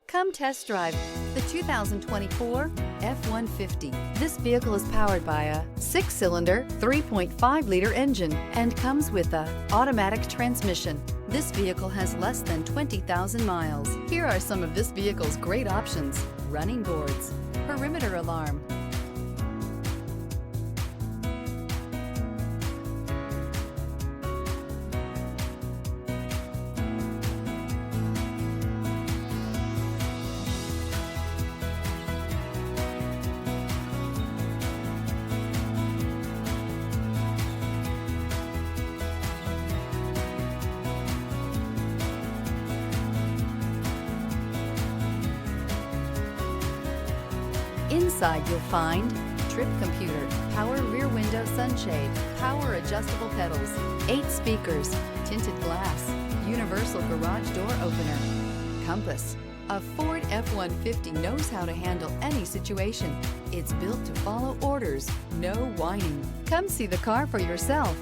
Come test drive the 2024 F-150. This vehicle is powered by a 6-cylinder, 3.5-liter engine and comes with a automatic transmission. This vehicle has less than 20,000 miles. Here are some of this vehicle's great options: running boards, perimeter alarm, Inside you'll find trip computer, power rear window sunshade, power adjustable pedals, 8 speakers, tinted glass, universal garage door opener, compass. A Ford F-150 knows how to handle any situation. It's built to follow orders, no whining. Come see the car for yourself.